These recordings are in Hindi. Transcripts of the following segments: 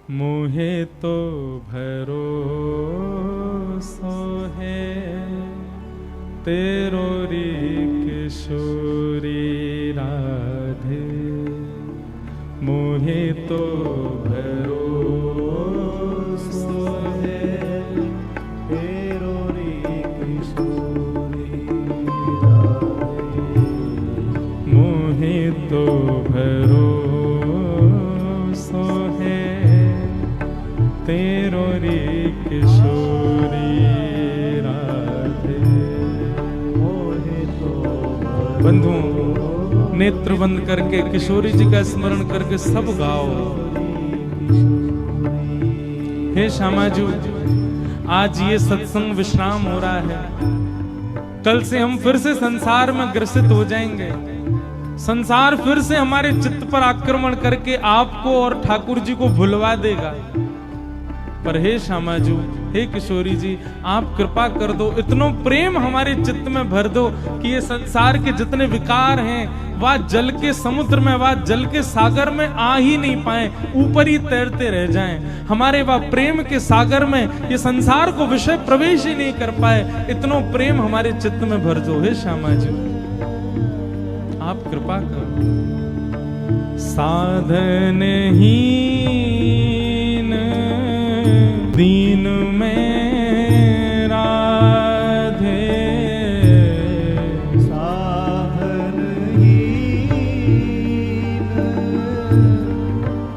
मोहे तो भरोसो है तेरो री किशोरी राधे, मोहे तो भरोसो है तेरो री किशोरी राधे, मोहे तो भरोसो है तेरो री किशोरी राधे। मोहे तो बंधुओं, नेत्र बंद करके किशोरी जी का स्मरण करके सब गाओ। हे श्यामाजू, आज ये सत्संग विश्राम हो रहा है, कल से हम फिर से संसार में ग्रसित हो जाएंगे। संसार फिर से हमारे चित्त पर आक्रमण करके आपको और ठाकुर जी को भुलवा देगा। पर हे श्यामाजू, हे किशोरी जी, आप कृपा कर दो, इतनो प्रेम हमारे चित्त में भर दो कि ये संसार के जितने विकार हैं वह जल के समुद्र में, वह जल के सागर में आ ही नहीं पाए, ऊपर ही तैरते रह जाएं। हमारे वह प्रेम के सागर में ये संसार को विषय प्रवेश ही नहीं कर पाए, इतनो प्रेम हमारे चित्त में भर दो। हे श्यामाजू, आप कृपा करो। साधन हीन दीन में राधे, साधन हीन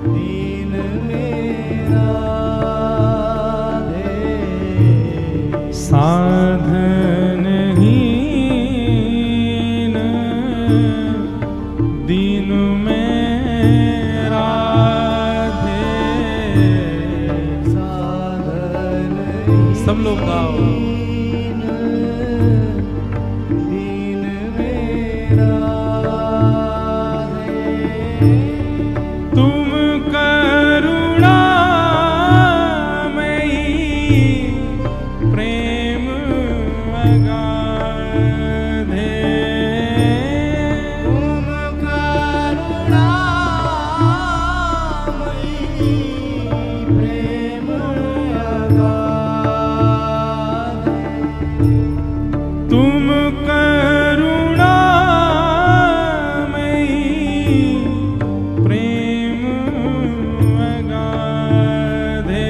दीन में राधे, साधन हीन दीन में राधे। सब लोग गाओ। दीन मेरा तुम करुणामयी प्रेम अगाधे, तुम करुणामयी प्रेम अगाधे, तुम करुणामयी प्रेम अगाधे,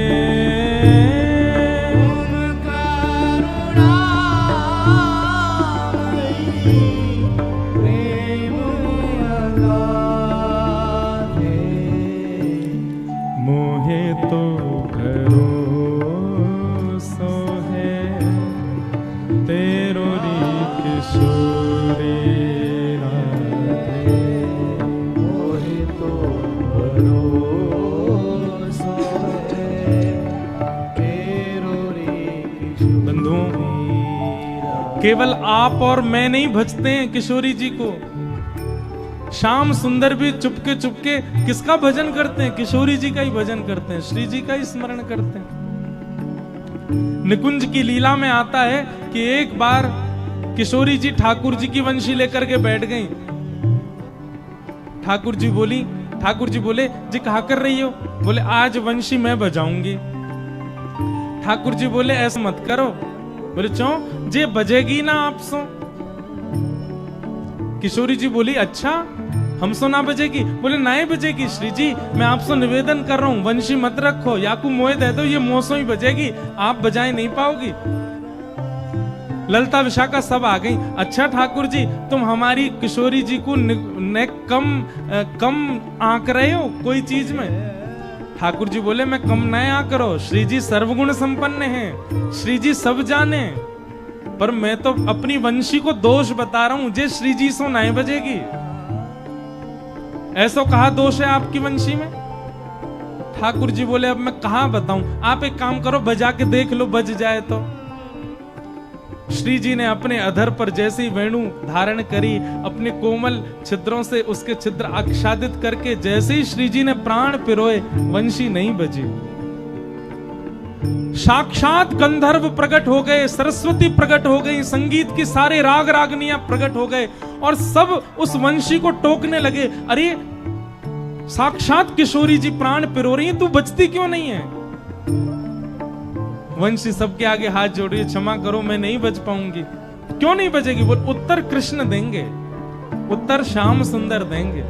तुम करुणामयी प्रेम अगाधे, मोहे तो भरोसो है तेरो री किशोरी राधे, मोहे तो भरोसा है तेरो रे किशोरी बंधुओं, केवल आप और मैं नहीं भजते हैं किशोरी जी को। श्याम सुंदर भी चुपके चुपके किसका भजन करते हैं? किशोरी जी का ही भजन करते हैं, श्री जी का ही स्मरण करते हैं। निकुंज की लीला में आता है कि एक बार किशोरी जी ठाकुर जी की वंशी लेकर के बैठ गई। ठाकुर जी बोले जी कहा कर रही हो? बोले आज वंशी मैं बजाऊंगी। ठाकुर जी बोले ऐसा मत करो। बोले क्यों? जे बजेगी ना आप सो। किशोरी जी बोली अच्छा हमसो ना बजेगी? बोले नहीं बजेगी श्री जी, मैं आपसे निवेदन कर रहा हूं, वंशी मत रखो, याकू मोए दे दो, ये मोसो ही बजेगी, आप बजाए नहीं पाओगी। ललता विशाखा सब आ गई। अच्छा ठाकुर जी, तुम हमारी किशोरी जी को कम आंक रहे हो कोई चीज में? ठाकुर जी बोले मैं कम नहीं आंक रहो, श्री जी सर्वगुण संपन्न हैं, श्री जी सब जाने, पर मैं तो अपनी वंशी को दोष बता रहा हूं, जे श्री जी सो नहीं बजेगी। ऐसा कहा दोष है आपकी वंशी में? ठाकुर जी बोले अब मैं कहां बताऊं, आप एक काम करो बजा के देख लो, बज जाए तो। श्री जी ने अपने अधर पर जैसे ही वेणु धारण करी, अपने कोमल छिद्रों से उसके छिद्र आच्छादित करके जैसे ही श्री जी ने प्राण पिरोए, वंशी नहीं बजी। साक्षात गंधर्व प्रकट हो गए, सरस्वती प्रकट हो गई, संगीत की सारे राग रागनियां प्रकट हो गए और सब उस वंशी को टोकने लगे। अरे साक्षात किशोरी जी प्राण पिरो रही है, तू बचती क्यों नहीं है? वंशी सबके आगे हाथ जोड़ रही है, क्षमा करो मैं नहीं बच पाऊंगी। क्यों नहीं बचेगी? बोल उत्तर कृष्ण देंगे, उत्तर श्याम सुंदर देंगे।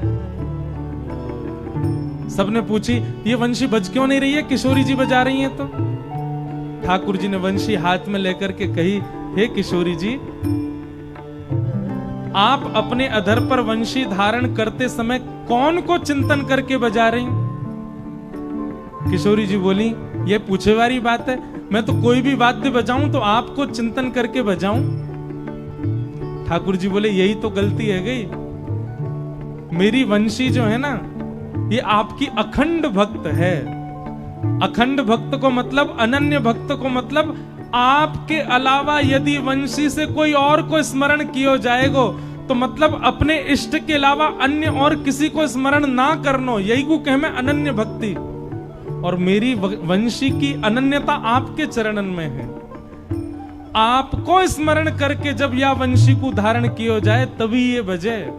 सबने पूछी ये वंशी बच क्यों नहीं रही है, किशोरी जी बजा रही हैं तो। ठाकुर जी ने वंशी हाथ में लेकर के कही, हे किशोरी जी, आप अपने अधर पर वंशी धारण करते समय कौन को चिंतन करके बजा रही? किशोरी जी बोली, ये पूछे वाली बात है, मैं तो कोई भी वाद्य बजाऊं तो आपको चिंतन करके बजाऊं। ठाकुर जी बोले, यही तो गलती है गई। मेरी वंशी जो है ना, ये आपकी अखंड भक्त है। अखंड भक्त को मतलब, अनन्य भक्त को मतलब, आपके अलावा यदि वंशी से कोई और को स्मरण किया जाएगो तो मतलब अपने इष्ट के अलावा अन्य और किसी को स्मरण ना करनो, यही को कह मैं अनन्य भक्ति। और मेरी वंशी की अनन्यता आपके चरणन में है। आपको स्मरण करके जब यह वंशी को धारण किया जाए तभी ये बजे,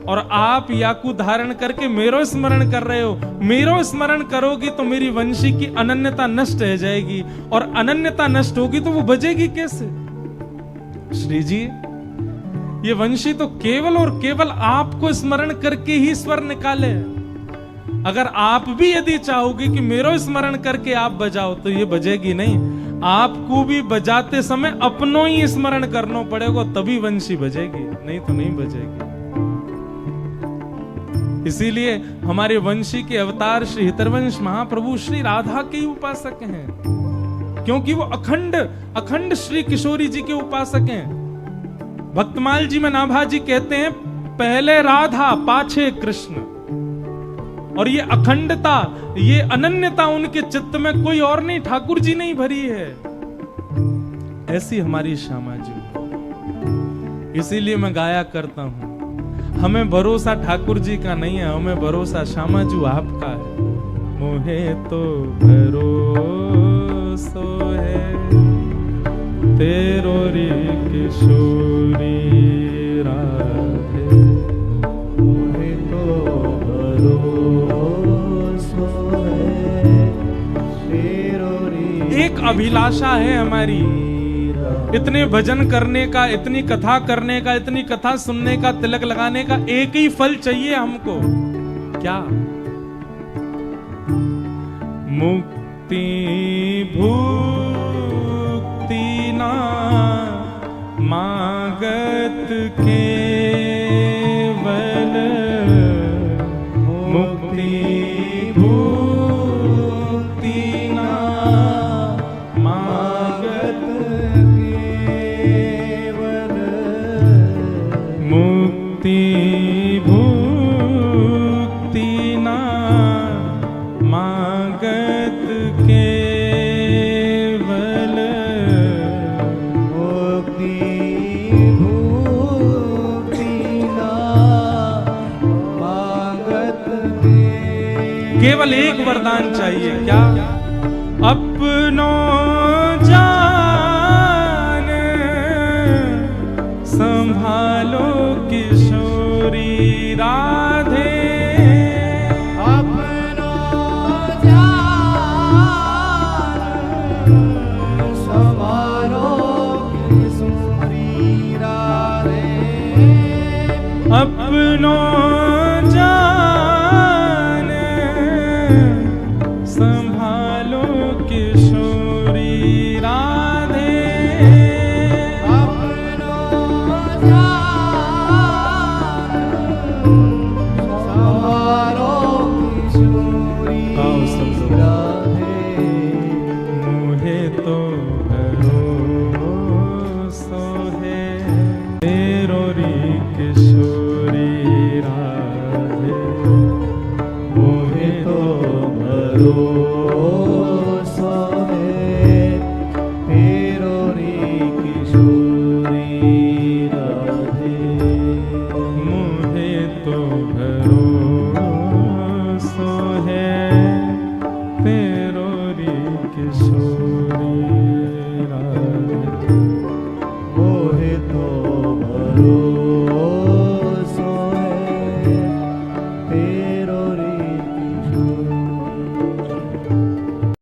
और आप याकू धारण करके मेरो स्मरण कर रहे हो। मेरो स्मरण करोगी तो मेरी वंशी की अनन्यता नष्ट हो जाएगी, और अनन्यता नष्ट होगी तो वो बजेगी कैसे? श्री जी, ये वंशी तो केवल और केवल आपको स्मरण करके ही स्वर निकाले। अगर आप भी यदि चाहोगे कि मेरो स्मरण करके आप बजाओ तो ये बजेगी नहीं। आपको भी बजाते समय अपनों ही स्मरण करना पड़ेगा, तभी वंशी बजेगी, नहीं तो नहीं बजेगी। इसीलिए हमारे वंशी के अवतार श्री हितरवंश महाप्रभु श्री राधा के ही उपासक हैं, क्योंकि वो अखंड अखंड श्री किशोरी जी के उपासक हैं। भक्तमाल जी में नाभा जी कहते हैं, पहले राधा पाछे कृष्ण। और ये अखंडता, ये अनन्यता उनके चित्त में कोई और नहीं, ठाकुर जी नहीं भरी है। ऐसी हमारी श्यामा जी। इसीलिए मैं गाया करता हूं, हमें भरोसा ठाकुर जी का नहीं है, हमें भरोसा श्यामा जी आपका है। मोहे तो भरोसो है तेरो रे किशोरी राधे, मोहे तो भरोसो है तेरो रे। एक अभिलाषा है हमारी, इतने भजन करने का, इतनी कथा करने का, इतनी कथा सुनने का, तिलक लगाने का, एक ही फल चाहिए हमको। क्या? मुक्ति भुक्ति ना मागत केवल, मुक्ति भुक्ति ना मागत केवल, मुक्ति भुक्ति ना मागत केवल, मुक्ति भुक्ति ना मागत केवल एक वरदान चाहिए। क्या? अपनो जान संभालो किशोरी राधे, अपनो जान संभालो किशोरी राधे, अपनो जान संभालो किशोरी राधे, अपनो जान संभालो किशोरी राधे। मोहे तो भरोसो है तेरो रे किशोरी राधे, मोहे तो भरोसो